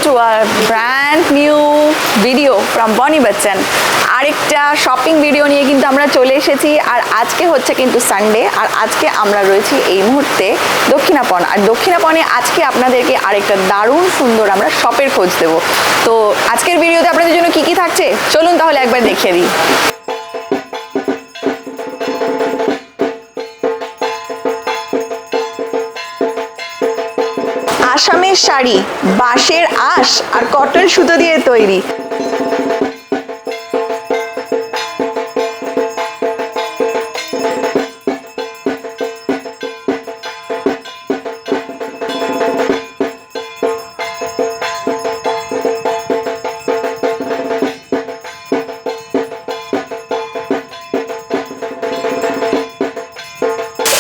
to our brand new video from Bonnie Bachchan. আরেকটা shopping video নিয়ে কিন্তু আমরা চলে এসেছি আর আজকে হচ্ছে কিন্তু সানডে আর আজকে আমরা রয়েছি এই মুহূর্তে দক্ষিণাপন আর দক্ষিণাপনে আজকে আপনাদেরকে আরেকটা দারুণ সুন্দর আমরা শপের খোঁজ দেব। তো আজকের ভিডিওতে আপনাদের জন্য কি কি থাকছে চলুন তাহলে একবার দেখিয়ে দিই। আসামের শাড়ি বাঁশের আঁশ আর কটন সুতো দিয়ে তৈরি।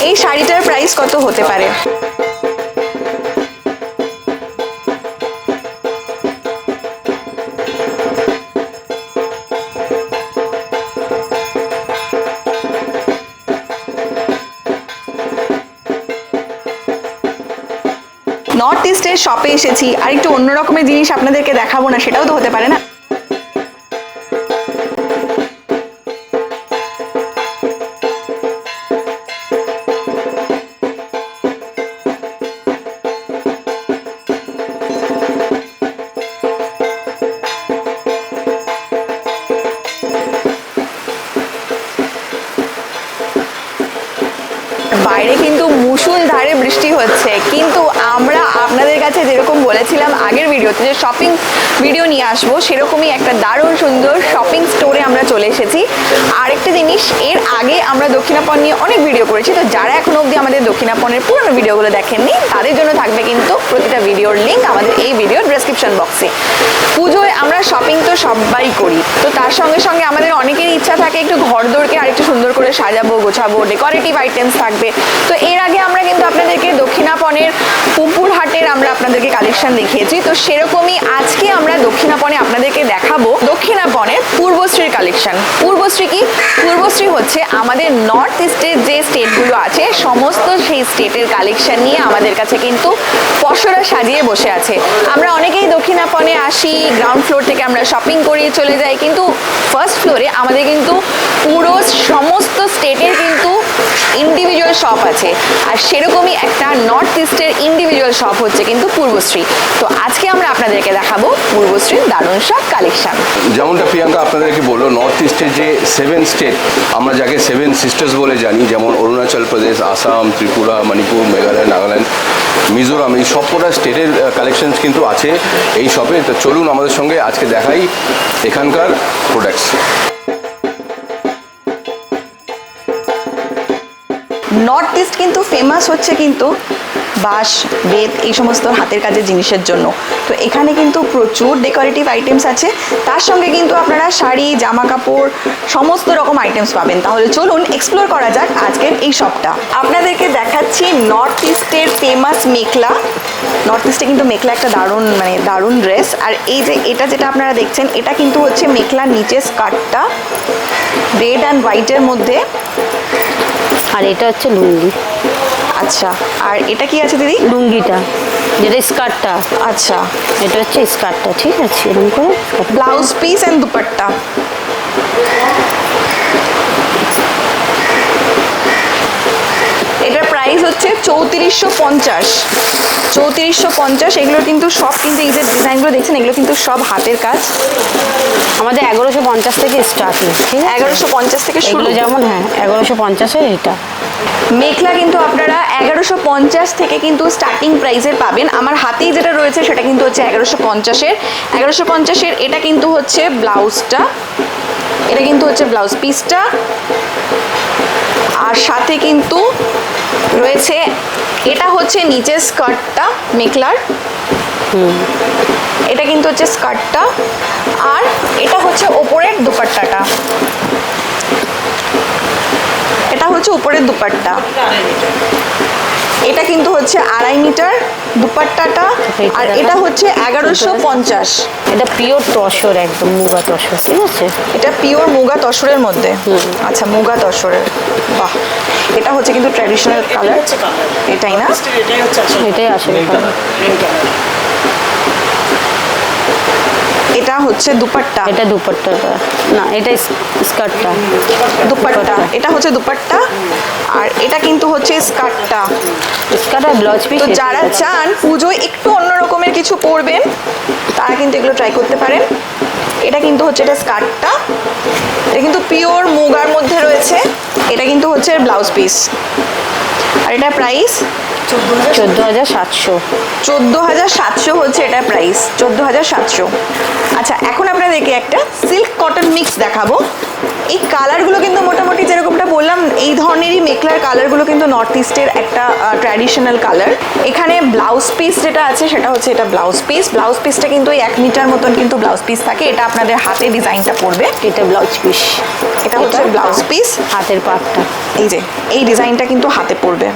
এই শাড়িটার প্রাইস কত হতে পারে? নর্থ ইস্টের শপে এসেছি আর একটু অন্য রকমের জিনিস আপনাদেরকে দেখাবো না সেটাও তো হতে পারে না। বাইরে কিন্তু মুষলধারে বৃষ্টি হচ্ছে কিন্তু আমরা আপনাদের কাছে যেরকম বলেছিলাম আগের ভিডিওতে যে শপিং ভিডিও নিয়ে আসবো সেরকমই একটা দারুণ সুন্দর শপিং স্টোরে আমরা চলে এসেছি। আরেকটা জিনিস এর আগে আমরা দক্ষিণাপন নিয়ে অনেক ভিডিও করেছি, তো যারা এখনো অবধি আমাদের দক্ষিণাপনের পুরনো ভিডিওগুলো দেখেননি তাদের জন্য থাকবে কিন্তু প্রতিটা ভিডিওর লিঙ্ক আমাদের এই ভিডিওর ডেসক্রিপশন বক্সে। পুজোয় আমরা শপিং তো সবাই করি, তো তার সঙ্গে সঙ্গে আমাদের অনেকেরই ইচ্ছা থাকে একটু ঘরদোরকে আরেকটু সুন্দর করে সাজাবো গোছাবো, ডেকোরেটিভ আইটেমস থাকবে। তো এর আগে আমরা কিন্তু আপনাদেরকে দক্ষিণাপনের পুকুরহাটের আমরা আপনাদেরকে কালেকশন দেখিয়েছি, তো সেরকমই আজকে আমরা দক্ষিণাপনে আপনাদেরকে দেখাবো দক্ষিণাপনের পূর্বশ্রীর কালেকশন। পূর্বশ্রী কি? পূর্বশ্রী হচ্ছে আমাদের নর্থ ইস্টের যে স্টেটগুলো আছে সমস্ত সেই স্টেটের কালেকশন নিয়ে আমাদের কাছে কিন্তু পসরা সাজিয়ে বসে আছে। আমরা অনেকেই দক্ষিণাপনে আসি, গ্রাউন্ড ফ্লোর থেকে আমরা শপিং করি চলে যাই, কিন্তু ফার্স্ট ফ্লোরে আমাদের কিন্তু পুরো সমস্ত স্টেটের কিন্তু ইন্ডিভিজুয়াল শপ আছে আর সেরকমই একটা নর্থ ইস্টের ইন্ডিভিজুয়াল শপ হচ্ছে কিন্তু পূর্বশ্রী। তো আজকে আমরা আপনাদেরকে দেখাবো পূর্বশ্রীর দারুণ সব কালেকশন। যেমনটা প্রিয়াঙ্কা আপনাদেরকে বললো, নর্থ ইস্টের যে 7 স্টেট আমরা যাকে 7 সিস্টার্স বলে জানি, যেমন অরুণাচল প্রদেশ, আসাম, ত্রিপুরা, মণিপুর, মেঘালয়, নাগাল্যান্ড, মিজোরাম, এই সবকটা স্টেটের কালেকশনস কিন্তু আছে এই শপে। তো চলুন আমাদের সঙ্গে আজকে দেখাই এখানকার প্রোডাক্টস। নর্থ ইস্ট কিন্তু ফেমাস হচ্ছে কিন্তু বাঁশ, বেত, এই সমস্ত হাতের কাজের জিনিসের জন্য। তো এখানে কিন্তু প্রচুর ডেকোরেটিভ আইটেমস আছে, তার সঙ্গে কিন্তু আপনারা শাড়ি, জামা কাপড় সমস্ত রকম আইটেমস পাবেন। তাহলে চলুন এক্সপ্লোর করা যাক আজকের এই শপটা। আপনাদেরকে দেখাচ্ছি নর্থ ইস্টের ফেমাস মেখলা। নর্থ ইস্টে কিন্তু মেখলা একটা দারুণ ড্রেস। আর এই যে এটা যেটা আপনারা দেখছেন এটা কিন্তু হচ্ছে মেখলার নিচে স্কার্টটা রেড অ্যান্ড হোয়াইটের মধ্যে, আর এটা হচ্ছে লুঙ্গি। আচ্ছা, আর এটা কি আছে দিদি? লুঙ্গিটা যেটা স্কার্টটা। আচ্ছা, এটা হচ্ছে স্কার্টটা, ঠিক আছে, এরকম করে ব্লাউজ পিস এন্ড দুপাট্টা। এটার প্রাইস হচ্ছে 3450। 3450। এগুলো কিন্তু সব কিন্তু এই যে ডিজাইনগুলো দেখছেন এগুলো কিন্তু সব হাতের কাজ। আমাদের 1150 থেকে স্টার্টিং, ঠিক আছে, 1150 থেকে শুরু। যেমন হ্যাঁ 1150-এর এটা মেখলা কিন্তু আপনারা 1150 থেকে কিন্তু স্টার্টিং প্রাইসের পাবেন। আমার হাতেই যেটা রয়েছে সেটা কিন্তু হচ্ছে 1150-এর। 1150-এর এটা কিন্তু হচ্ছে ব্লাউজটা, এটা কিন্তু হচ্ছে ব্লাউজ পিসটা, আর সাথে কিন্তু রয়েছে এটা হচ্ছে নিচের স্কার্টটা মেখলার, এটা কিন্তু হচ্ছে স্কার্টটা, আর এটা হচ্ছে ওপরের দুপাট্টাটা, এটা হচ্ছে উপরের দুপাট্টা। এটা কিন্তু হচ্ছে 2.5 মিটার দুপাট্টাটা, আর এটা হচ্ছে 1150। এটা পিওর তসর, একদম মুগা তসর, ঠিক আছে, এটা পিওর মুগা তসরের মধ্যে। আচ্ছা, মুগা তসরের, বাহ। এটা হচ্ছে কিন্তু ট্র্যাডিশনাল কালার, এটাই না? এটাই আসলে এটা হচ্ছে দুপাট্টা, এটা দুপাট্টাটা, না এটা স্কার্টটা। দুপাট্টা, এটা হচ্ছে দুপাট্টা, আর এটা কিন্তু হচ্ছে স্কার্টটা। স্কার্ট আর ব্লাউজ পিস। তো যারা চান পুজোয় একটু অন্য রকমের কিছু পরবেন তারা কিন্তু এগুলো ট্রাই করতে পারেন। এটা কিন্তু হচ্ছে এটা স্কার্টটা, এটা কিন্তু পিওর মুগার মধ্যে রয়েছে। এটা কিন্তু হচ্ছে ব্লাউজ পিস, আর এটা প্রাইস 14,700। 14,700 হচ্ছে এটা প্রাইস, 14,700। আচ্ছা, এখন আপনাদেরকে একটা সিল্ক কটন মিক্স দেখাবো। এই কালারগুলো কিন্তু মোটামুটি যেরকমটা বললাম, এই ধরনেরই মেখলার কালারগুলো কিন্তু নর্থ ইস্টের একটা ট্র্যাডিশনাল কালার। এখানে ব্লাউজ পিস যেটা আছে সেটা হচ্ছে এটা ব্লাউজ পিস। ব্লাউজ পিসটা কিন্তু 1 মিটার মতন কিন্তু ব্লাউজ পিস থাকে। এটা আপনাদের হাতে ডিজাইনটা পড়বে। এটা ব্লাউজ পিস, এটা হচ্ছে ব্লাউজ পিস, হাতের পাটটা। এই যে এই ডিজাইনটা কিন্তু হাতে পড়বে।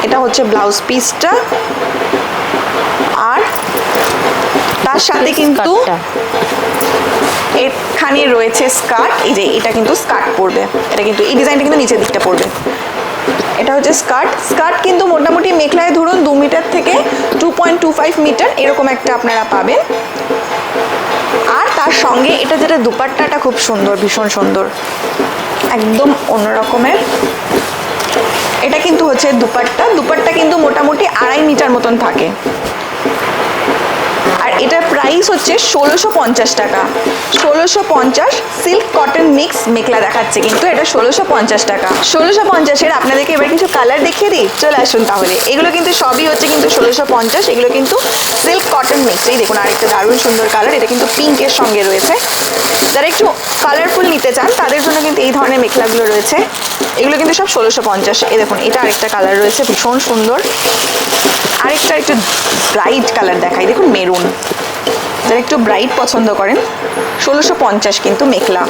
এটা হচ্ছে ব্লাউজ পিসটা, আর তার সাথে কিন্তু এখানে রয়েছে স্কার্ট। এই যে এটা কিন্তু স্কার্ট পড়বে, এটা কিন্তু এই ডিজাইনটা কিন্তু নিচের দিকটা পড়বে। এটা হচ্ছে স্কার্ট। স্কার্ট কিন্তু মোটামুটি মেখলায় ধরুন 2 মিটার থেকে 2.25 মিটার এরকম একটা আপনারা পাবেন। আর তার সঙ্গে এটা যেটা দুপাট্টাটা খুব সুন্দর, ভীষণ সুন্দর, একদম অন্য রকমের। এটা কিন্তু হচ্ছে দুপাট্টা। দুপাট্টা কিন্তু মোটামুটি 2.5 মিটার মতন থাকে। আর এটার প্রাইস হচ্ছে 1650 টাকা। 1650 সিল্ক কটন মিক্স মেখলা দেখাচ্ছে, কিন্তু এটা 1650 টাকা। 1650-এর আপনাদেরকে এবার কিছু কালার দেখিয়ে দিই, চলে আসুন তাহলে। এগুলো কিন্তু সবই হচ্ছে কিন্তু 1650। এগুলো কিন্তু সিল্ক কটন মিক্স। এই দেখুন আরেকটা দারুণ সুন্দর কালার, এটা কিন্তু পিঙ্কের সঙ্গে রয়েছে। যারা একটু কালারফুল নিতে চান তাদের জন্য কিন্তু এই ধরনের মেখলাগুলো রয়েছে। এগুলো কিন্তু সব 1650। এই দেখুন এটা আরেকটা কালার রয়েছে, ভীষণ সুন্দর। আরেকটা একটু ব্রাইট কালার দেখাই, দেখুন মেরুন। যারা একটু ব্রাইট পছন্দ করেন, 1650 কিন্তু মেখলা।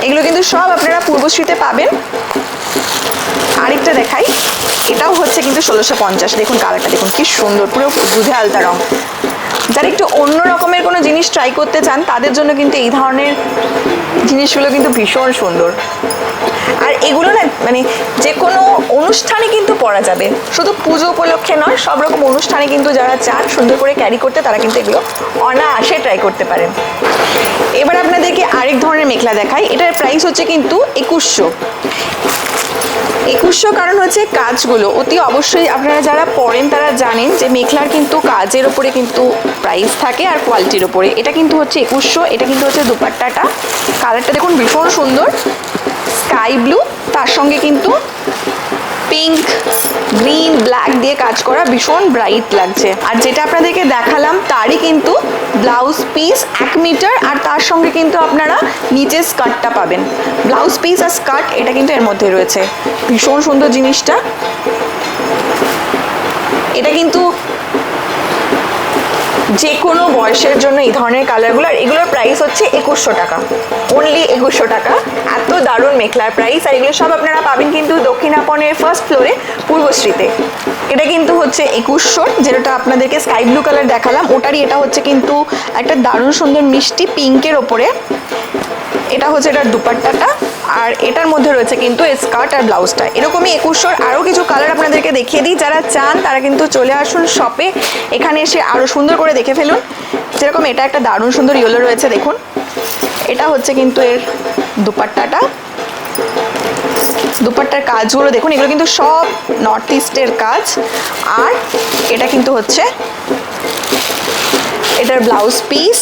এগুলো কিন্তু সব আপনারা পূর্বশ্রীতে পাবেন। আরেকটা দেখাই, এটাও হচ্ছে কিন্তু 1650। দেখুন কালারটা দেখুন কি সুন্দর, পুরো দুধে আলতা রং। যারা একটু অন্য রকমের কোনো জিনিস ট্রাই করতে চান তাদের জন্য কিন্তু এই ধরনের জিনিসগুলো কিন্তু ভীষণ সুন্দর। আর এগুলো না মানে যে কোনো অনুষ্ঠানে কিন্তু পরা যাবে, শুধু পুজো উপলক্ষে নয়, সব রকম অনুষ্ঠানে কিন্তু যারা চান সুন্দর করে ক্যারি করতে তারা কিন্তু এগুলো অনায়াসে ট্রাই করতে পারেন। এবার আপনাদেরকে আরেক ধরনের মেখলা দেখাই। এটার প্রাইস হচ্ছে কিন্তু 2100। 2100 কারণ হচ্ছে কাজগুলো অতি অবশ্যই আপনারা যারা পরেন তারা জানেন যে মেখলার কিন্তু কাজের ওপরে কিন্তু প্রাইস থাকে আর কোয়ালিটির ওপরে। এটা কিন্তু হচ্ছে 2100। এটা কিন্তু হচ্ছে দুপাট্টাটা, কালারটা দেখুন ভীষণ সুন্দর, স্কাই ব্লু, তার সঙ্গে কিন্তু পিঙ্ক, গ্রিন, ব্ল্যাক দিয়ে কাজ করা, ভীষণ ব্রাইট লাগছে। আর যেটা আপনাদেরকে দেখালাম তারই কিন্তু ব্লাউজ পিস 1 মিটার, আর তার সঙ্গে কিন্তু আপনারা নিচে স্কার্টটা পাবেন। ব্লাউজ পিস আর স্কার্ট এটা কিন্তু এর মধ্যে রয়েছে। ভীষণ সুন্দর জিনিসটা। এটা কিন্তু যে কোনো বয়সের জন্য এই ধরনের কালারগুলো। আর এগুলোর প্রাইস হচ্ছে 2100 টাকা, অনলি 2100 টাকা। এত দারুণ মেখলার প্রাইস। আর এগুলো সব আপনারা পাবেন কিন্তু দক্ষিণাপনের ফার্স্ট ফ্লোরে পূর্বশ্রীতে। এটা কিন্তু হচ্ছে 2100, যেটা আপনাদেরকে স্কাই ব্লু কালার দেখালাম ওটারই এটা হচ্ছে কিন্তু একটা দারুণ সুন্দর মিষ্টি পিঙ্কের ওপরে। এটা হচ্ছে এটার দুপাট্টাটা, আর এটার মধ্যে রয়েছে কিন্তু স্কার্ট আর ব্লাউজটা। এরকমই 2100 আরও কিছু কালার আপনাদেরকে দেখিয়ে দিই। যারা চান তারা কিন্তু চলে আসুন শপে, এখানে এসে আরও সুন্দর করে দেখে ফেলুন। যেরকম এটা একটা দারুণ সুন্দর ইয়েলো রয়েছে, দেখুন এটা হচ্ছে কিন্তু এর দুপাট্টাটা। দুপাট্টার কাজগুলো দেখুন, এগুলো কিন্তু সব নর্থ ইস্টের কাজ। আর এটা কিন্তু হচ্ছে এটার ব্লাউজ পিস।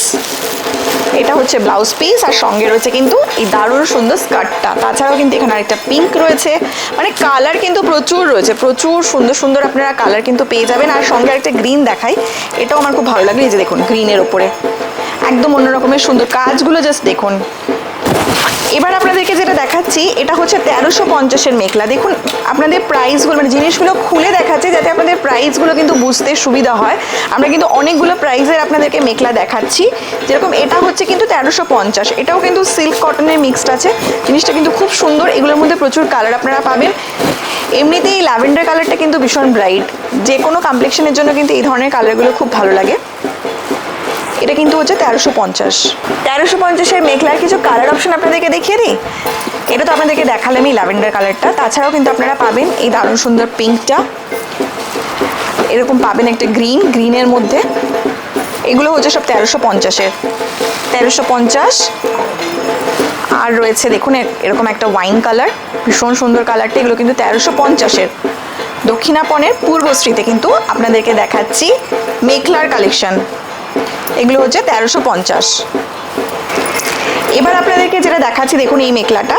এটা হচ্ছে ব্লাউজ পিস, আর সঙ্গে রয়েছে কিন্তু এই দারুণ সুন্দর স্কার্টটা। তাছাড়াও কিন্তু এখানে আরেকটা পিঙ্ক রয়েছে, মানে কালার কিন্তু প্রচুর রয়েছে, প্রচুর সুন্দর সুন্দর আপনারা কালার কিন্তু পেয়ে যাবেন। আর সঙ্গে আরেকটা গ্রিন দেখাই, এটাও আমার খুব ভালো লাগে। এই যে দেখুন গ্রিনের ওপরে একদম অন্য রকমের সুন্দর কাজগুলো, জাস্ট দেখুন। এবার আপনাদেরকে যেটা দেখাচ্ছি এটা হচ্ছে 1350-এর মেখলা। দেখুন আপনাদের প্রাইসগুলো মানে জিনিসগুলো খুলে দেখাচ্ছে যাতে আপনাদের প্রাইসগুলো কিন্তু বুঝতে সুবিধা হয়। আমরা কিন্তু অনেকগুলো প্রাইসের আপনাদেরকে মেখলা দেখাচ্ছি। যেরকম এটা হচ্ছে কিন্তু 1350, এটাও কিন্তু সিল্ক কটনের মিক্সড আছে। জিনিসটা কিন্তু খুব সুন্দর, এগুলোর মধ্যে প্রচুর কালার আপনারা পাবেন। এমনিতেই ল্যাভেন্ডার কালারটা কিন্তু ভীষণ ব্রাইট, যে কোনো কমপ্লেকশনের জন্য কিন্তু এই ধরনের কালারগুলো খুব ভালো লাগে। এটা কিন্তু হচ্ছে 1350। 1350-এর মেখলার কিছু কালার অপশন আপনাদেরকে দেখিয়ে দিই। এটা তো আপনাদেরকে দেখালামই ল্যাভেন্ডার কালারটা, তাছাড়াও কিন্তু আপনারা পাবেন এই দারুণ সুন্দর পিঙ্কটা, এরকম পাবেন একটা গ্রিনের মধ্যে, এগুলো হচ্ছে সব 1350-এর, 1350। আর রয়েছে দেখুন এরকম একটা ওয়াইন কালার, ভীষণ সুন্দর কালারটা, এগুলো কিন্তু 1350-এর। দক্ষিণাপনের পূর্বশ্রীতে কিন্তু আপনাদেরকে দেখাচ্ছি মেখলার কালেকশন, এগুলো হচ্ছে 1350। এবার আপনাদেরকে যেটা দেখাচ্ছি দেখুন এই মেখলাটা,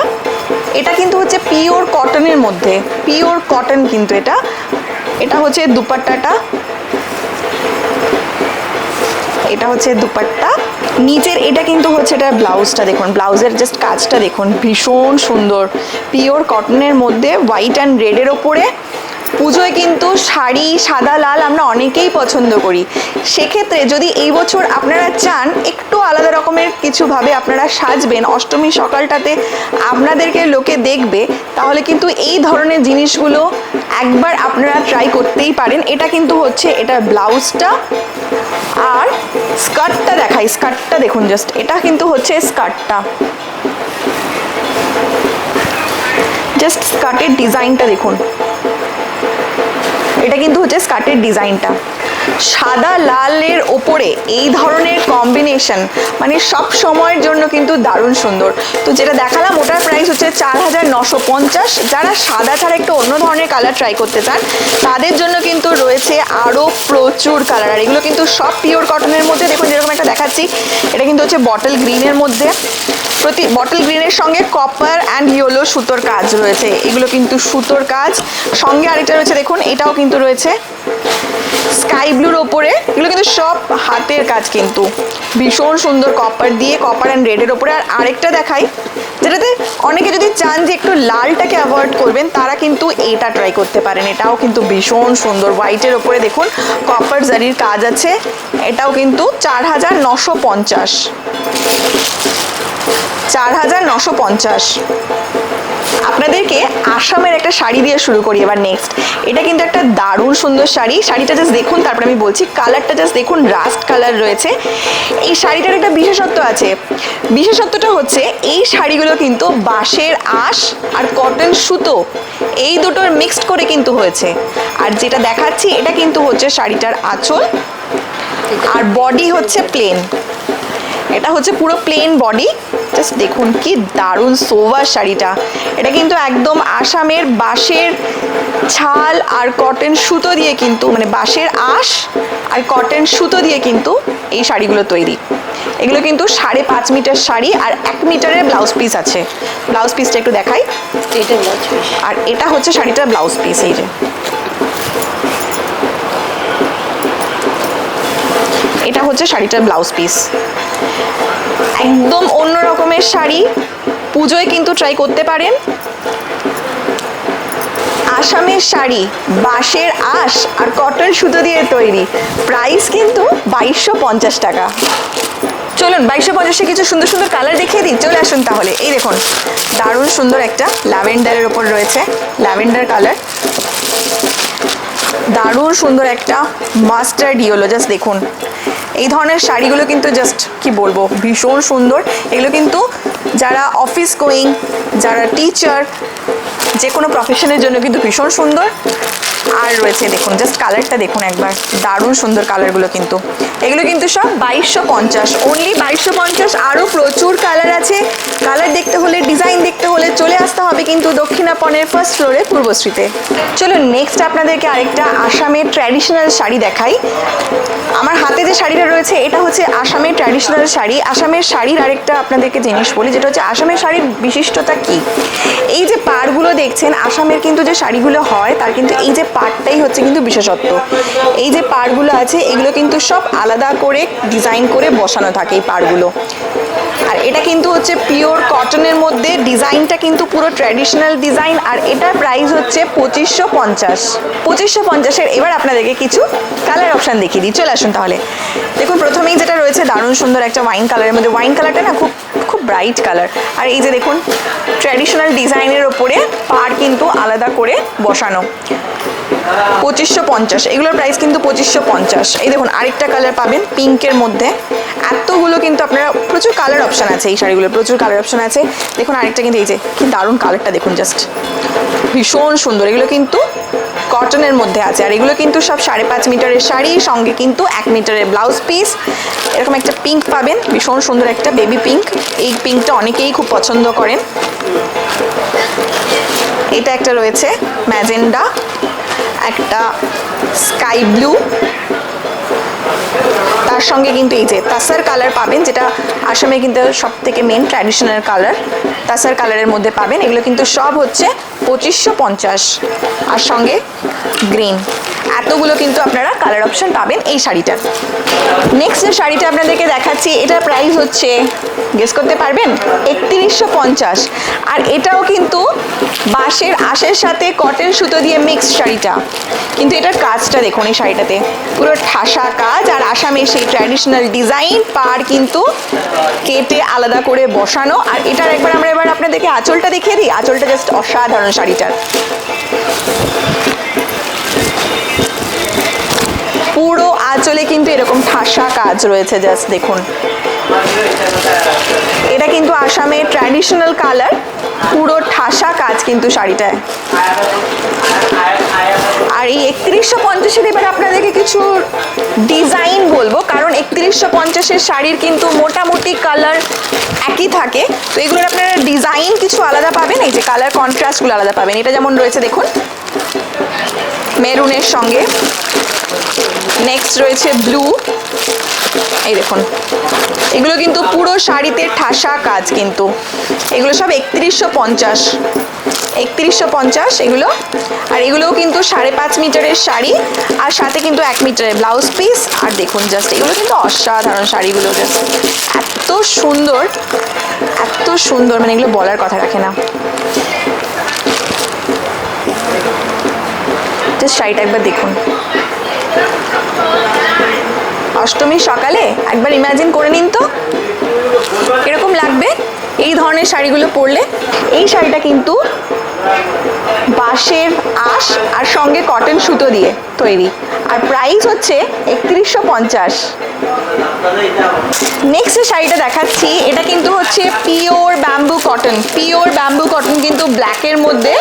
এটা কিন্তু হচ্ছে পিওর কটনের মধ্যে, পিওর কটন কিন্তু এটা হচ্ছে দুপাট্টাটা, এটা হচ্ছে দুপাট্টা, নিচের এটা কিন্তু হচ্ছে এটা ব্লাউজটা দেখুন, ব্লাউজের জাস্ট কাজটা দেখুন, ভীষণ সুন্দর পিওর কটনের মধ্যে হোয়াইট অ্যান্ড রেডের ওপরে। পুজোয় কিন্তু শাড়ি সাদা লাল আমরা অনেকেই পছন্দ করি, সেক্ষেত্রে যদি এই বছর আপনারা চান একটু আলাদা রকমের কিছুভাবে আপনারা সাজবেন, অষ্টমী সকালটাতে আপনাদেরকে লোকে দেখবে, তাহলে কিন্তু এই ধরনের জিনিসগুলো একবার আপনারা ট্রাই করতেই পারেন। এটা কিন্তু হচ্ছে এটা ব্লাউজটা, আর স্কার্টটা দেখাই, স্কার্টটা দেখুন জাস্ট, এটা কিন্তু হচ্ছে স্কার্টটা, জাস্ট স্কার্টের ডিজাইনটা দেখুন, এটা কিন্তু হচ্ছে স্কার্টের ডিজাইনটা সাদা লালের ওপরে এই ধরনের কম্বিনেশন মানে সব সময়ের জন্য কিন্তু দারুণ সুন্দর। তো যেটা দেখালাম ওটার প্রাইস হচ্ছে 4950। যারা সাদা ছাড়া একটু অন্য ধরনের কালার ট্রাই করতে চান তাদের জন্য কিন্তু রয়েছে আরও প্রচুর কালার, আর এগুলো কিন্তু সব পিওর কটনের মধ্যে। দেখুন যেরকম একটা দেখাচ্ছি, এটা কিন্তু হচ্ছে বটল গ্রিনের মধ্যে, প্রতি বটল গ্রিনের সঙ্গে কপার অ্যান্ড ইয়েলো সুতোর কাজ রয়েছে, এগুলো কিন্তু সুতোর কাজ। সঙ্গে আরেকটা রয়েছে দেখুন, এটাও কিন্তু রয়েছে স্কাই ব্লুর ওপরে, এগুলো কিন্তু সব হাতের কাজ, কিন্তু ভীষণ সুন্দর কপার দিয়ে, কপার অ্যান্ড রেডের ওপরে। আর আরেকটা দেখাই যেটাতে অনেকে যদি চান যে একটু লালটাকে অ্যাভয়েড করবেন তারা কিন্তু এটা ট্রাই করতে পারেন, এটাও কিন্তু ভীষণ সুন্দর হোয়াইটের ওপরে দেখুন কপার জারির কাজ আছে, এটাও কিন্তু 4950, 4950। আপনাদেরকে আসামের একটা শাড়ি দিয়ে শুরু করি এবার নেক্সট। এটা কিন্তু একটা দারুণ সুন্দর শাড়ি, শাড়িটা জাস্ট দেখুন, তারপরে আমি বলছি। কালারটা জাস্ট দেখুন, রাস্ট কালার রয়েছে। এই শাড়িটার একটা বিশেষত্ব আছে, বিশেষত্বটা হচ্ছে এই শাড়িগুলো কিন্তু বাঁশের আঁশ আর কটন সুতো এই দুটোর মিক্সড করে কিন্তু হয়েছে। আর যেটা দেখাচ্ছি এটা কিন্তু হচ্ছে শাড়িটার আঁচল, আর বডি হচ্ছে প্লেন, এটা হচ্ছে পুরো প্লেন বডি। জাস্ট দেখুন কি দারুণ সোভার শাড়িটা, এটা কিন্তু একদম আসামের বাঁশের ছাল আর কটন সুতো দিয়ে কিন্তু, মানে বাঁশের আঁশ আর কটন সুতো দিয়ে কিন্তু এই শাড়িগুলো তৈরি। এগুলো কিন্তু 5.5 মিটার শাড়ি, আর 1 মিটারের ব্লাউজ পিস আছে। ব্লাউজ পিসটা একটু দেখাই, এটা ব্লাউজ পিস, আর এটা হচ্ছে শাড়িটার ব্লাউজ পিস। এই যে এটা হচ্ছে শাড়িটার ব্লাউজ পিস, একদম অন্য রকমের শাড়ি, পুজোয় কিন্তু ট্রাই করতে পারেন। আসামের শাড়ি বাঁশের আঁশ আর কটন সুতো দিয়ে তৈরি, প্রাইস কিন্তু 2250 টাকা। চলুন 2250-এ কিছু সুন্দর সুন্দর কালার দেখিয়ে দিই, চলে আসুন তাহলে। এই দেখুন দারুণ সুন্দর একটা ল্যাভেন্ডারের ওপর রয়েছে, ল্যাভেন্ডার কালার, দারুণ সুন্দর একটা মাস্টার্ড ইয়েলো, জাস্ট দেখুন। এই ধরনের শাড়িগুলো কিন্তু জাস্ট কি বলবো, ভীষণ সুন্দর। এগুলো কিন্তু যারা অফিস গোয়িং, যারা টিচার, যে কোনো প্রফেশনের জন্য কিন্তু ভীষণ সুন্দর। আর রয়েছে দেখুন জাস্ট কালারটা দেখুন একবার, দারুণ সুন্দর কালারগুলো কিন্তু। এগুলো কিন্তু সব 2250, অনলি 2250। আরও প্রচুর কালার আছে, কালার দেখতে হলে, ডিজাইন দেখতে হলে চলে আসতে হবে কিন্তু দক্ষিণাপনের ফার্স্ট ফ্লোরে পূর্বশ্রীতে। চলুন নেক্সট আপনাদেরকে আরেকটা আসামের ট্র্যাডিশনাল শাড়ি দেখাই। আমার হাতে যে শাড়িটা রয়েছে এটা হচ্ছে আসামের ট্র্যাডিশনাল শাড়ি। আসামের শাড়ির আরেকটা আপনাদেরকে জিনিস বলি, যেটা হচ্ছে আসামের শাড়ির বিশিষ্টতা কি। এই যে পাড়গুলো দেখছেন, আসামের কিন্তু যে শাড়িগুলো হয় তার কিন্তু এই যে পাড়টাই হচ্ছে কিন্তু বিশেষত্ব। এই যে পাড়গুলো আছে এগুলো কিন্তু সব আলাদা করে ডিজাইন করে বসানো থাকে এই পাড়গুলো। আর এটা কিন্তু হচ্ছে পিওর কটনের মধ্যে, ডিজাইনটা কিন্তু পুরো ট্র্যাডিশনাল ডিজাইন। আর এটার প্রাইস হচ্ছে 2550, 2550-এর। এবার আপনাদেরকে কিছু কালার অপশান দেখিয়ে দিই, চলে আসুন তাহলে। দেখুন প্রথমেই যেটা রয়েছে দারুণ সুন্দর একটা ওয়াইন কালারের মধ্যে, ওয়াইন কালারটা না খুব খুব ব্রাইট কালার। আর এই যে দেখুন ট্র্যাডিশনাল ডিজাইনের ওপরে পাড় কিন্তু আলাদা করে বসানো, 2550। এগুলোর প্রাইস কিন্তু 2550। এই দেখুন আরেকটা কালার পাবেন পিঙ্কের মধ্যে। এতগুলো কিন্তু আপনারা, প্রচুর কালার অপশান আছে এই শাড়িগুলোর, প্রচুর কালার অপশান আছে। দেখুন আরেকটা কিন্তু এই যে কি দারুণ কালারটা দেখুন, জাস্ট ভীষণ সুন্দর। এগুলো কিন্তু কটনের মধ্যে আছে। আর এগুলো কিন্তু সব 5.5 মিটারের শাড়ি, সঙ্গে কিন্তু 1 মিটারের ব্লাউজ পিস। এরকম একটা পিঙ্ক পাবেন, ভীষণ সুন্দর একটা বেবি পিঙ্ক। এই পিঙ্কটা অনেকেই খুব পছন্দ করেন। এটা একটা রয়েছে ম্যাজেন্ডা, একটা স্কাই ব্লু, তার সঙ্গে কিন্তু এই যে তাসার কালার পাবেন, যেটা আসামে কিন্তু সব থেকে মেন ট্র্যাডিশনাল কালার। তাসার কালারের মধ্যে পাবেন। এগুলো কিন্তু সব হচ্ছে 2550, আর সঙ্গে গ্রিন। এতগুলো কিন্তু আপনারা কালার অপশন পাবেন এই শাড়িটার। নেক্সট যে শাড়িটা আপনাদেরকে দেখাচ্ছি, এটার প্রাইস হচ্ছে, গেস করতে পারবেন, 3150। আর এটাও কিন্তু বাঁশের আঁশের সাথে কটন সুতো দিয়ে মিক্সড শাড়িটা। কিন্তু এটার কাজটা দেখুন, এই শাড়িটাতে পুরো ঠাসা কাজ, আর আসামের সেই ট্র্যাডিশনাল ডিজাইন, পাড় কিন্তু কেটে আলাদা করে বসানো। আর এটার একবার আমরা এবার আপনাদেরকে আঁচলটা দেখিয়ে দিই। আঁচলটা জাস্ট অসাধারণ শাড়িটার। পুরো আঁচলে কিন্তু এরকম ঠাসা কাজ রয়েছে, জাস্ট দেখুন। এটা কিন্তু আসামের ট্র্যাডিশনাল কালার, পুরো ঠাসা কাজ কিন্তু শাড়িটায়। আর এই 3150-এর এবার আপনাদেরকে কিছু ডিজাইন বলবো, কারণ 3150-এর শাড়ির কিন্তু মোটামুটি কালার একই থাকে, তো এগুলোর আপনারা ডিজাইন কিছু আলাদা পাবেন। এই যে কালার কন্ট্রাস্টগুলো আলাদা পাবেন। এটা যেমন রয়েছে দেখুন মেরুনের সঙ্গে, নেক্সট রয়েছে ব্লু, এই দেখুন। এগুলো কিন্তু পুরো শাড়িতে ঠাসা কাজ কিন্তু। এগুলো সব 3150 এগুলো। আর এগুলোও কিন্তু 5.5 মিটারের শাড়ি, আর সাথে কিন্তু 1 মিটারের ব্লাউজ পিস। আর দেখুন জাস্ট এগুলো কিন্তু অসাধারণ শাড়িগুলো, জাস্ট এত সুন্দর, এত সুন্দর, মানে এগুলো বলার কথা রাখে না। জাস্ট শাড়িটা একবার দেখুন। অষ্টমীর সকালে একবার ইমাজিন করে নিন তো এরকম লাগবে এই ধরনের শাড়িগুলো পরলে। এই শাড়িটা কিন্তু বাঁশের আঁশ আর সঙ্গে কটন সুতো দিয়ে তৈরি, আর প্রাইস হচ্ছে 3150। নেক্সট যে শাড়িটা দেখাচ্ছি, এটা কিন্তু হচ্ছে pure bamboo cotton. Pure bamboo cotton কিন্তু ব্ল্যাকের মধ্যে,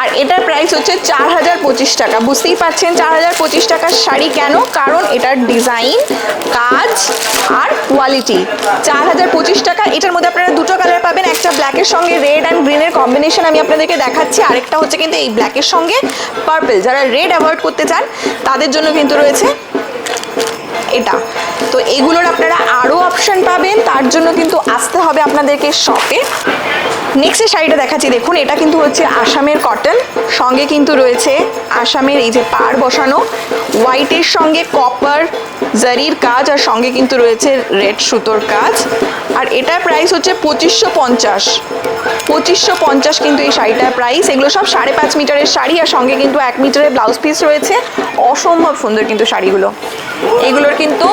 আর এটার প্রাইস হচ্ছে 4025 টাকা। বুঝতেই পারছেন 4025 টাকার শাড়ি কেন, কারণ এটার ডিজাইন, কাজ আর কোয়ালিটি। 4025 টাকা। এটার মধ্যে আপনারা দুটো কালার পাবেন, একটা ব্ল্যাকের সঙ্গে রেড অ্যান্ড গ্রিনের কম্বিনেশন আমি আপনাদেরকে দেখাচ্ছি, আরেকটা হচ্ছে কিন্তু এই ব্ল্যাকের সঙ্গে পার্পল। যারা রেড অ্যাভয়েড করতে চান তাদের জন্য কিন্তু রয়েছে এটা। তো এগুলোর আপনারা আরও অপশন পাবেন, তার জন্য কিন্তু আসতে হবে আপনাদেরকে শপে। নেক্সট যে শাড়িটা দেখাচ্ছি দেখুন, এটা কিন্তু হচ্ছে আসামের কটন, সঙ্গে কিন্তু রয়েছে আসামের এই যে পাড় বসানো, হোয়াইটের সঙ্গে কপার জারির কাজ, আর সঙ্গে কিন্তু রয়েছে রেড সুতোর কাজ। আর এটার প্রাইস হচ্ছে 2550 কিন্তু এই শাড়িটার প্রাইস। এগুলো সব 5.5 মিটারের শাড়ি, আর সঙ্গে কিন্তু 1 মিটারের ব্লাউজ পিস রয়েছে। অসম্ভব সুন্দর কিন্তু শাড়িগুলো। এগুলোর কিন্তু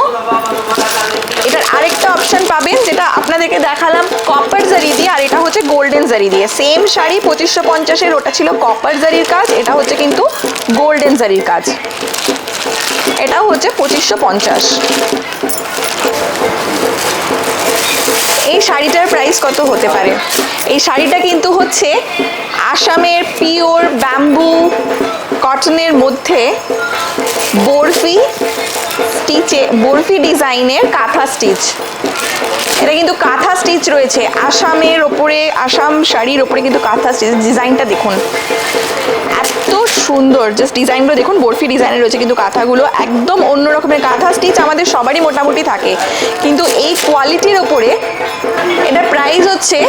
এটার আরেকটা অপশন পাবেন, যেটা আপনাদেরকে দেখালাম কপার জারি দিয়ে, আর এটা হচ্ছে গোল্ডেন জারি দিয়ে। সেম শাড়ি 2550-এর, ওটা ছিল কপার জারির কাজ, এটা হচ্ছে কিন্তু গোল্ডেন জারির কাজ। এটাও হচ্ছে 2550। এই শাড়িটার প্রাইস কত হতে পারে? এই শাড়িটা কিন্তু হচ্ছে আসামের পিওর ব্যাম্বু কটনের মধ্যে বরফি ডিজাইনের কাঁথা স্টিচ। এটা কিন্তু কাঁথা স্টিচ রয়েছে আসামের ওপরে, আসাম শাড়ির ওপরে কিন্তু কাঁথা স্টিচ। ডিজাইনটা দেখুন এত সুন্দর, জাস্ট ডিজাইনগুলো দেখুন, বরফি ডিজাইনের রয়েছে কিন্তু কাঁথাগুলো একদম অন্য রকমের। কাঁথা স্টিচ আমাদের সবারই মোটামুটি থাকে, কিন্তু এই কোয়ালিটির ওপরে এটা প্রাইস হচ্ছে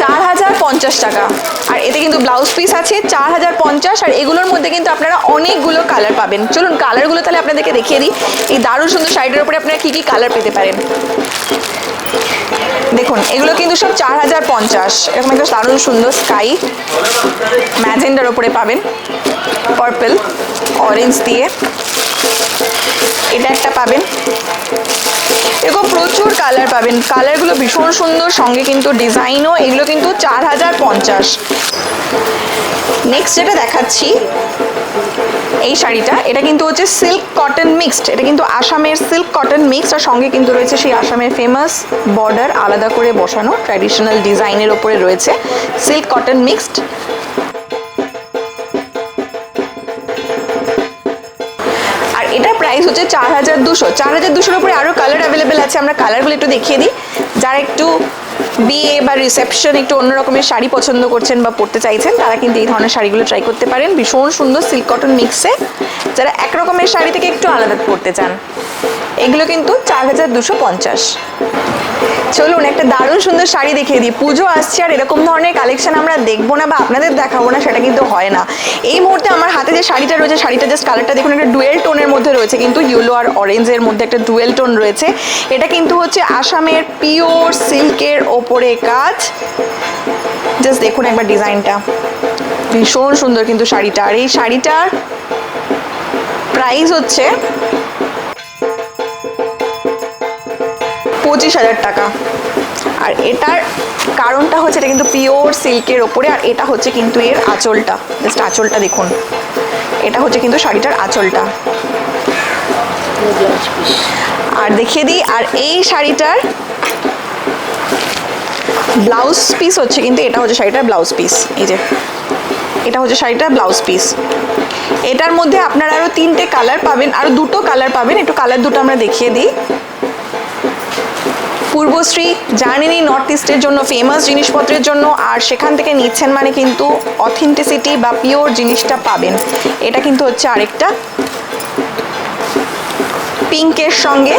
4050 টাকা। আর এতে কিন্তু ব্লাউজ পিস আছে 4050, আর এগুলোর মধ্যে কিন্তু আপনারা অনেকগুলো কালার পাবেন। চলুন কালারগুলো তাহলে আপনাদেরকে দেখিয়ে দিই, এই দারুণ সুন্দর শাড়িটার উপরে আপনারা কী কী কালার পেতে পারেন। দেখুন এগুলো কিন্তু সব 4050। এরকম একটা দারুণ সুন্দর স্কাই ম্যাজেন্ডার ওপরে পাবেন, পার্পল অরেঞ্জ দিয়ে এটা একটা পাবেন। এরকম প্রচুর কালার পাবেন, কালারগুলো ভীষণ সুন্দর, সঙ্গে কিন্তু ডিজাইনও। এগুলো কিন্তু 4050। নেক্সট যেটা দেখাচ্ছি এই শাড়িটা, এটা কিন্তু হচ্ছে সিল্ক কটন মিক্সড। এটা কিন্তু আসামের সিল্ক কটন মিক্সড, আর সঙ্গে কিন্তু রয়েছে সেই আসামের ফেমাস বর্ডার আলাদা করে বসানো ট্র্যাডিশনাল ডিজাইনের ওপরে রয়েছে সিল্ক কটন মিক্সড। প্রাইস হচ্ছে 4200। 4200 উপরে আরও কালার অ্যাভেলেবেল আছে, আমরা কালারগুলো একটু দেখিয়ে দিই। যারা একটু বিয়ে বা রিসেপশন একটু অন্য রকমের শাড়ি পছন্দ করছেন বা পরতে চাইছেন, তারা কিন্তু এই ধরনের শাড়িগুলো ট্রাই করতে পারেন। ভীষণ সুন্দর সিল্ক কটন মিক্সে, যারা এক রকমের শাড়ি থেকে একটু আলাদা পরতে চান, এগুলো কিন্তু 4250। চলুন একটা দারুণ সুন্দর শাড়ি দেখিয়ে দিই। পুজো আসছে আর এরকম ধরনের কালেকশন আমরা দেখবো না বা আপনাদের দেখাবো না, সেটা কিন্তু হয় না। এই মুহূর্তে আমার হাতে যে শাড়িটা রয়েছে, শাড়িটা জাস্ট কালারটা দেখুন, একটা ডুয়েল টোনের মধ্যে রয়েছে, কিন্তু ইয়েলো আর অরেঞ্জের মধ্যে একটা ডুয়েল টোন রয়েছে। এটা কিন্তু হচ্ছে আসামের পিওর সিল্কের ওপরে কাজ। জাস্ট দেখুন একবার ডিজাইনটা, ভীষণ সুন্দর কিন্তু শাড়িটা। আর এই শাড়িটার প্রাইস হচ্ছে 25,000 টাকা। আর এটার কারণটা হচ্ছে এটা কিন্তু পিওর সিল্কের ওপরে, আর এটা হচ্ছে কিন্তু এর আঁচলটা। জাস্ট আঁচলটা দেখুন, এটা হচ্ছে কিন্তু শাড়িটার আঁচলটা। আর দেখিয়ে দিই, আর এই শাড়িটার ব্লাউজ পিস হচ্ছে কিন্তু, এটা হচ্ছে শাড়িটার ব্লাউজ পিস। এই যে এটা হচ্ছে শাড়িটার ব্লাউজ পিস। এটার মধ্যে আপনারা আরও 3টে কালার পাবেন, আরও 2টো কালার পাবেন। একটু কালার দুটো আমরা দেখিয়ে দিই। পূর্বশ্রী জানেনই নর্থ ইস্টের জন্য ফেমাস জিনিসপত্রের জন্য, আর সেখান থেকে নিচ্ছেন মানে কিন্তু অথেন্টিসিটি বা পিওর জিনিসটা পাবেন। এটা কিন্তু হচ্ছে আরেকটা পিঙ্কের সঙ্গে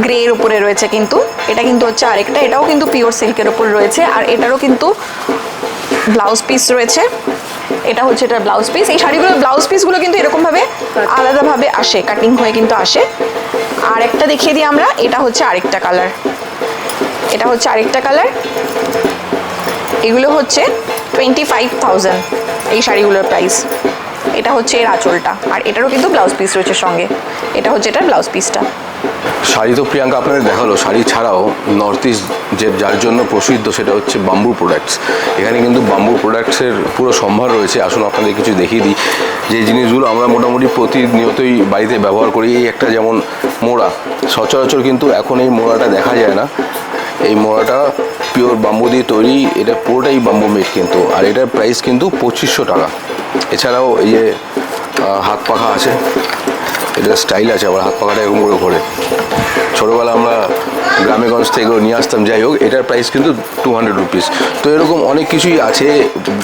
গ্রের উপরে রয়েছে, কিন্তু এটা কিন্তু হচ্ছে আরেকটা, এটাও কিন্তু পিওর সিল্কের উপর রয়েছে। আর এটারও কিন্তু ব্লাউজ পিস রয়েছে, এটা হচ্ছে এটার ব্লাউজ পিস। এই শাড়িগুলোর ব্লাউজ পিসগুলো কিন্তু এরকমভাবে আলাদাভাবে আসে, কাটিং হয়ে কিন্তু আসে। আর একটা দেখিয়ে দিই আমরা, এটা হচ্ছে আরেকটা কালার, এটা হচ্ছে আরেকটা কালার। এগুলো হচ্ছে 25,000 এই শাড়িগুলোর প্রাইস। এটা হচ্ছে এর আঁচলটা, আর এটারও কিন্তু ব্লাউজ পিস রয়েছে সঙ্গে। এটা হচ্ছে এটার ব্লাউজ পিসটা। শাড়ি তো প্রিয়াঙ্কা আপনাদের দেখালো, শাড়ি ছাড়াও নর্থ ইস্ট যে যার জন্য প্রসিদ্ধ সেটা হচ্ছে বাম্বু প্রোডাক্টস। এখানে কিন্তু বাম্বু প্রোডাক্টসের পুরো সম্ভার রয়েছে। আসুন আপনাদের কিছু দেখিয়ে দিই যে জিনিসগুলো আমরা মোটামুটি প্রতিনিয়তই বাড়িতে ব্যবহার করি। এই একটা যেমন মোড়া, সচরাচর কিন্তু এখন এই মোড়াটা দেখা যায় না। এই মোড়াটা পিওর বাম্বু দিয়ে তৈরি, এটা পুরোটাই বাম্বু মেড কিন্তু। আর এটার প্রাইস কিন্তু 2500 টাকা। এছাড়াও এই যে হাত পাখা আছে, এটা স্টাইল আছে, আবার হাত পাখাটা এরকম করে ঘোরে। ছোটোবেলা আমরা গ্রামেগঞ্জ থেকে এগুলো নিয়ে আসতাম। যাই হোক, এটার প্রাইস কিন্তু 200 রুপিস। তো এরকম অনেক কিছুই আছে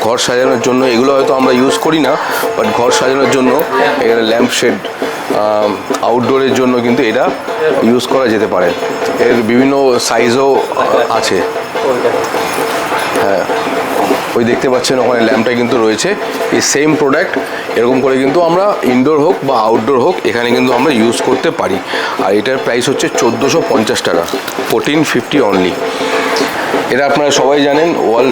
ঘর সাজানোর জন্য। এগুলো হয়তো আমরা ইউজ করি না, বাট ঘর সাজানোর জন্য এখানে ল্যাম্প শেড, আউটডোরের জন্য কিন্তু এটা ইউজ করা যেতে পারে। এর বিভিন্ন সাইজও আছে। হ্যাঁ, ওই দেখতে পাচ্ছেন ওখানে ল্যাম্পটা কিন্তু রয়েছে। এই সেম প্রোডাক্ট এরকম করে কিন্তু আমরা ইনডোর হোক বা আউটডোর হোক এখানে কিন্তু আমরা ইউজ করতে পারি। আর এটার প্রাইস হচ্ছে 1450 টাকা, 1450 অনলি। এটা আপনারা সবাই জানেন ওয়াল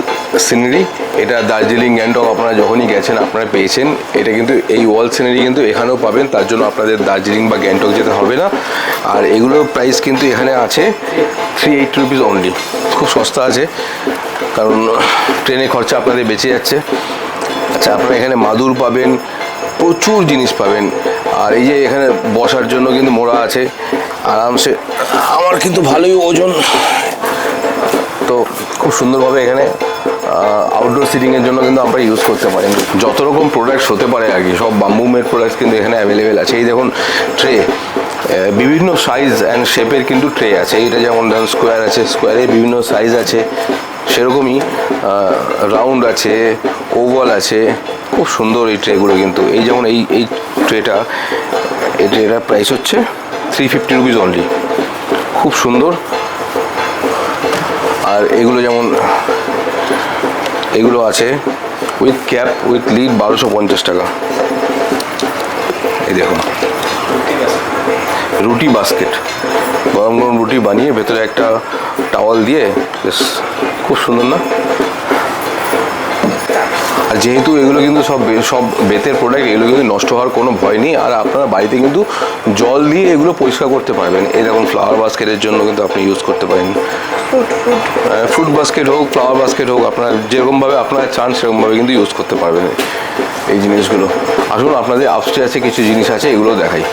সিনারি। এটা দার্জিলিং গ্যাংটক আপনারা যখনই গেছেন আপনারা পেয়েছেন। এটা কিন্তু এই ওয়াল সিনারি কিন্তু এখানেও পাবেন, তার জন্য আপনাদের দার্জিলিং বা গ্যাংটক যেতে হবে না। আর এগুলোর প্রাইস কিন্তু এখানে আছে 380 রুপিস অনলি। খুব সস্তা আছে, কারণ ট্রেনে খরচা আপনাদের বেঁচে যাচ্ছে। আচ্ছা, আপনারা এখানে মাদুর পাবেন, প্রচুর জিনিস পাবেন। আর এই যে এখানে বসার জন্য কিন্তু মোড়া আছে আরামসে। আমার কিন্তু ভালোই ওজন, তো খুব সুন্দরভাবে এখানে আউটডোর সিটিংয়ের জন্য কিন্তু আমরা ইউজ করতে পারি। যত রকম প্রোডাক্টস হতে পারে আর কি, সব বাম্বু মেড প্রোডাক্টস কিন্তু এখানে অ্যাভেলেবেল আছে। এই দেখুন ট্রে, বিভিন্ন সাইজ অ্যান্ড শেপের কিন্তু ট্রে আছে। এইটা যেমন ধরুন স্কোয়ার আছে, স্কোয়ারে বিভিন্ন সাইজ আছে, সেরকমই রাউন্ড আছে, ওভাল আছে। খুব সুন্দর এই ট্রেগুলো কিন্তু। এই যেমন এই ট্রেটা, এই ট্রেটার প্রাইস হচ্ছে 350 রুপিস অনলি। খুব সুন্দর। আর এগুলো যেমন এগুলো আছে উইথ ক্যাপ উইথ লিড, 1250 টাকা। এই দেখুন রুটি বাস্কেট, গরম গরম রুটি বানিয়ে ভেতরে একটা টাওয়াল দিয়ে, বেশ খুব সুন্দর না? আর যেহেতু এগুলো কিন্তু সব বেতের প্রোডাক্ট, এগুলো কিন্তু নষ্ট হওয়ার কোনো ভয় নেই। আর আপনারা বাড়িতে কিন্তু জল দিয়ে এগুলো পরিষ্কার করতে পারবেন। এরকম ফ্লাওয়ার বাস্কেটের জন্য কিন্তু আপনি ইউজ করতে পারেন। ফ্রুট বাস্কেট হোক, ফ্লাওয়ার বাস্কেট হোক, আপনারা যেরকমভাবে আপনারা চান সেরকমভাবে কিন্তু ইউজ করতে পারবেন এই জিনিসগুলো। আসুন আপনাদের আপস্টেয়ার্সে কিছু জিনিস আছে, এগুলো দেখাই।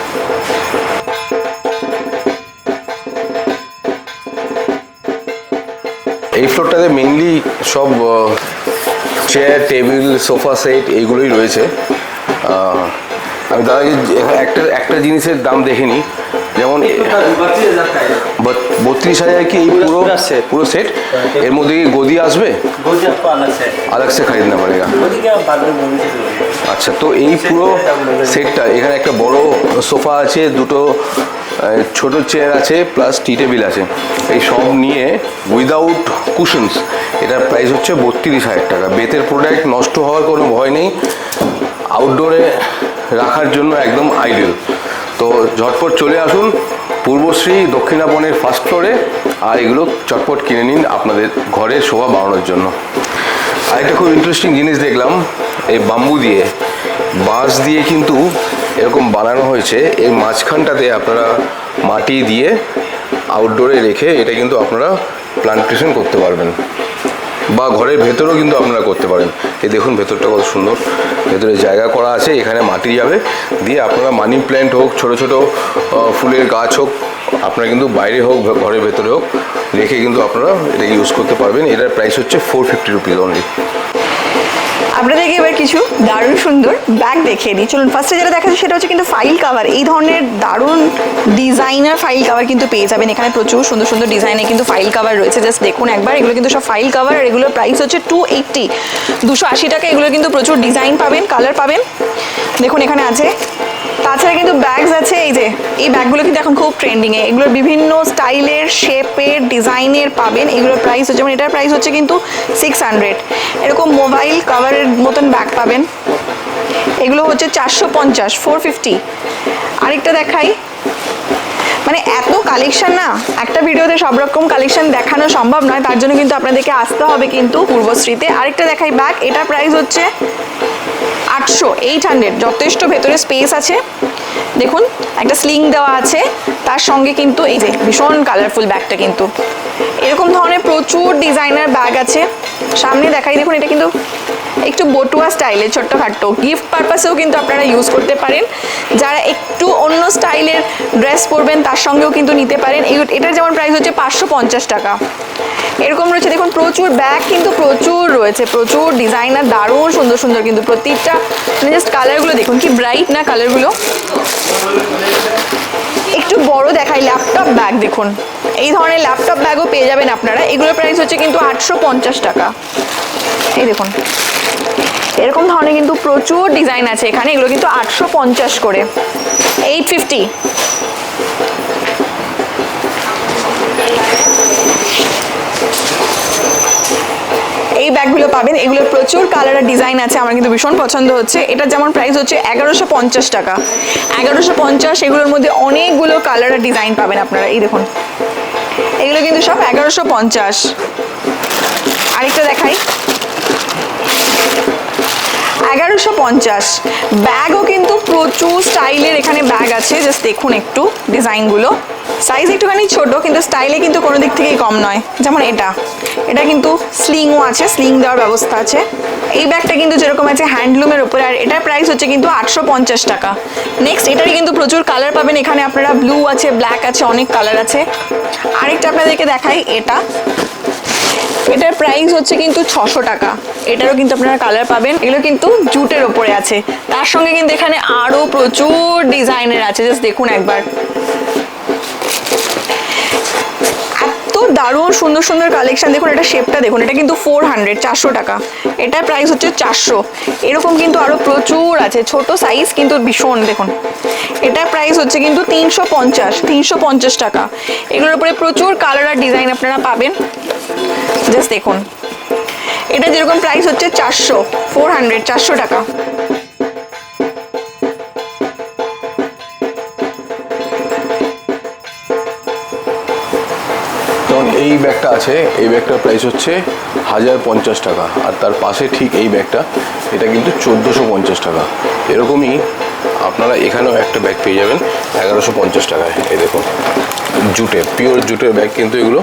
এই ফ্লোরটাতে মেইনলি সব চেয়ার, টেবিল, সোফা সেট এইগুলোই রয়েছে। আমি দাদা একটা জিনিসের দাম দেখে নিই, যেমন 32,000 কি এই পুরো সেট, এর মধ্যে কি গদি আসবে? अलग से खरीदना पड़ेगा। আচ্ছা, তো এই পুরো সেটটা এখানে একটা বড় সোফা আছে, দুটো ছোট চেয়ার আছে, প্লাস টি টেবিল আছে, এই সব নিয়ে উইদাউট কুশনস এটার প্রাইস হচ্ছে 32,000 টাকা। বেতের প্রোডাক্ট, নষ্ট হওয়ার কোনো ভয় নেই, আউটডোরে রাখার জন্য একদম আইডিয়াল। তো ঝটপট চলে আসুন পূর্বশ্রী দক্ষিণাপনের ফার্স্ট ফ্লোরে, আর এগুলো চটপট কিনে নিন আপনাদের ঘরের শোভা বাড়ানোর জন্য। আরেকটা খুব ইন্টারেস্টিং জিনিস দেখলাম, এই বাম্বু দিয়ে, বাঁশ দিয়ে কিন্তু এরকম বানানো হয়েছে, এই মাঝখানটাতে আপনারা মাটি দিয়ে আউটডোরে রেখে এটা কিন্তু আপনারা প্লান্টেশন করতে পারবেন, বা ঘরের ভেতরেও কিন্তু আপনারা করতে পারেন। এই দেখুন ভেতরটা কত সুন্দর, ভেতরে জায়গা করা আছে, এখানে মাটি যাবে, দিয়ে আপনারা মানি প্ল্যান্ট হোক, ছোট ছোট ফুলের গাছ হোক, আপনারা কিন্তু বাইরে হোক ঘরের ভেতরে হোক রেখে কিন্তু আপনারা এটা ইউজ করতে পারবেন। এটার প্রাইস হচ্ছে 450 রুপিস অনলি। আপনাদেরকে এবার কিছু দারুণ সুন্দর ব্যাগ দেখিয়ে দিই। চলুন, ফার্স্টে যেটা দেখা যাচ্ছে সেটা হচ্ছে কিন্তু ফাইল কাভার। এই ধরনের দারুণ ডিজাইনার ফাইল কাভার কিন্তু পেয়ে যাবেন এখানে, প্রচুর সুন্দর সুন্দর ডিজাইনে কিন্তু ফাইল কাভার রয়েছে। জাস্ট দেখুন একবার, এগুলো কিন্তু সব ফাইল কাভার, আর এগুলোর প্রাইস হচ্ছে 280, 280 টাকা। এগুলো কিন্তু প্রচুর ডিজাইন পাবেন, কালার পাবেন, দেখুন এখানে আছে। তাছাড়া কিন্তু ব্যাগস আছে, এই যে এই ব্যাগগুলো কিন্তু এখন খুব ট্রেন্ডিংয়ে, এগুলোর বিভিন্ন স্টাইলের, শেপের, ডিজাইনের পাবেন। এগুলোর প্রাইস হচ্ছে, যেমন এটার প্রাইস হচ্ছে কিন্তু 600। এরকম মোবাইল কাভারের মতন ব্যাগ পাবেন, এগুলো হচ্ছে 450, 450। আরেকটা দেখাই, মানে এত কালেকশন না, একটা ভিডিওতে সব রকম কালেকশন দেখানো সম্ভব নয়, তার জন্য কিন্তু আপনাদেরকে আসতে হবে কিন্তু পূর্বশ্রীতে। আরেকটা দেখাই ব্যাগ, এটার প্রাইস হচ্ছে 800, যথেষ্ট ভেতরে স্পেস আছে, দেখুন একটা স্লিং দেওয়া আছে, তার সঙ্গে কিন্তু এই যে ভীষণ কালারফুল ব্যাগটা, কিন্তু এরকম ধরনের প্রচুর ডিজাইনার ব্যাগ আছে। সামনে দেখাই, দেখুন এটা কিন্তু একটু বটুয়া স্টাইলের, ছোট্টখাট্টো গিফট পারপাসেও কিন্তু আপনারা ইউজ করতে পারেন। যারা একটু অন্য স্টাইলের ড্রেস পরবেন তার সঙ্গেও কিন্তু নিতে পারেন। এটার যেমন প্রাইস হচ্ছে 550 টাকা। এরকম রয়েছে, দেখুন প্রচুর ব্যাগ কিন্তু প্রচুর রয়েছে, প্রচুর ডিজাইনার, দারুণ সুন্দর সুন্দর কিন্তু প্রত্যেকটা, মানে জাস্ট কালারগুলো দেখুন কি ব্রাইট না কালারগুলো। একটু বড় দেখাই ল্যাপটপ ব্যাগ, দেখুন এই ধরনের ল্যাপটপ ব্যাগও পেয়ে যাবেন আপনারা। এগুলোর প্রাইস হচ্ছে কিন্তু 850 টাকা। এই দেখুন এরকম ধরনের কিন্তু প্রচুর ডিজাইন আছে এখানে, এগুলো কিন্তু 850 করে, 850। এই ব্যাগগুলো পাবেন, এগুলোর প্রচুর কালার আর ডিজাইন আছে, আমার কিন্তু ভীষণ পছন্দ হচ্ছে। এটা যেমন প্রাইস হচ্ছে 1150 টাকা, 1150। এগুলোর মধ্যে অনেকগুলো কালার আর ডিজাইন পাবেন আপনারা, এই দেখুন এগুলো কিন্তু সব 1150। আরেকটা দেখাই, 1150 ব্যাগও কিন্তু প্রচুর স্টাইলের এখানে ব্যাগ আছে, জাস্ট দেখুন একটু ডিজাইনগুলো, সাইজ একটুখানি ছোট কিন্তু স্টাইলে কিন্তু কোনো দিক থেকেই কম নয়। যেমন এটা কিন্তু স্লিংও আছে, স্লিং দেওয়ার ব্যবস্থা আছে। এই ব্যাগটা কিন্তু যেরকম আছে হ্যান্ডলুমের উপরে, আর এটার প্রাইস হচ্ছে কিন্তু 850 টাকা। নেক্সট এটারই কিন্তু প্রচুর কালার পাবেন এখানে আপনারা, ব্লু আছে, ব্ল্যাক আছে, অনেক কালার আছে। আরেকটা আপনাদেরকে দেখাই, এটার প্রাইস হচ্ছে কিন্তু 600 টাকা। এটারও কিন্তু আপনারা কালার পাবেন, এগুলো কিন্তু জুটের ওপরে আছে, তার সঙ্গে কিন্তু এখানে আরো প্রচুর ডিজাইনের আছে, জাস্ট দেখুন একবার, এত দারুণ সুন্দর সুন্দর কালেকশন। দেখুন এটা শেপটা দেখুন, এটা কিন্তু 400, 400 টাকা। এটার প্রাইস হচ্ছে 400। এরকম কিন্তু আরো প্রচুর আছে, ছোট সাইজ কিন্তু ভীষণ, দেখুন এটার প্রাইস হচ্ছে কিন্তু 350 টাকা। এগুলোর উপরে প্রচুর কালার আর ডিজাইন আপনারা পাবেন, জাস্ট দেখুন এটা যেরকম প্রাইস হচ্ছে 400 টাকা। যেমন এই ব্যাগটা আছে, এই ব্যাগটার প্রাইস হচ্ছে 1050 টাকা, আর তার পাশে ঠিক এই ব্যাগটা, এটা কিন্তু 1450 টাকা। এরকমই আপনারা এখানেও একটা ব্যাগ পেয়ে যাবেন 1150 টাকায়। এই দেখুন জুটের, পিওর জুটের ব্যাগ, কিন্তু এগুলো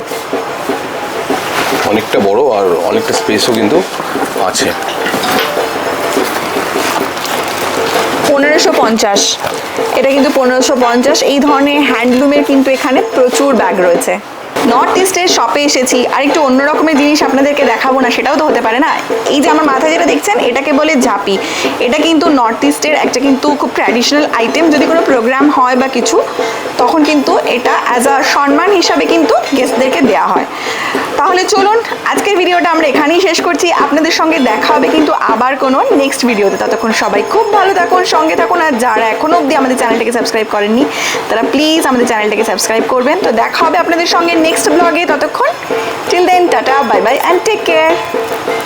অনেকটা বড় আর অনেকটা স্পেসও কিন্তু আছে। 1550, এটা কিন্তু 1550। এই ধরনের হ্যান্ডলুমের কিন্তু এখানে প্রচুর ব্যাগ রয়েছে। নর্থ ইস্টের শপে এসেছি আর একটু অন্য রকমের জিনিস আপনাদেরকে দেখাবো না, সেটাও তো হতে পারে না। এই যে আমার মাথায় যেটা দেখছেন, এটাকে বলে ঝাঁপি। এটা কিন্তু নর্থ ইস্টের একটা কিন্তু খুব ট্র্যাডিশনাল আইটেম। যদি কোনো প্রোগ্রাম হয় বা কিছু, তখন কিন্তু এটা অ্যাজ আ সম্মান হিসাবে কিন্তু গেস্টদেরকে দেওয়া হয়। তাহলে চলুন আজকের ভিডিওটা আমরা এখানেই শেষ করছি। আপনাদের সঙ্গে দেখা হবে কিন্তু আবার কোনো নেক্সট ভিডিওতে। ততক্ষণ সবাই খুব ভালো থাকুন, সঙ্গে থাকুন। আর যারা এখনো অবধি আমাদের চ্যানেলটাকে সাবস্ক্রাইব করেননি, তারা প্লিজ আমাদের চ্যানেলটাকে সাবস্ক্রাইব করবেন। তো দেখা হবে আপনাদের সঙ্গে নেক্সট ব্লগে। ততক্ষণ till then tata, bye bye and take care.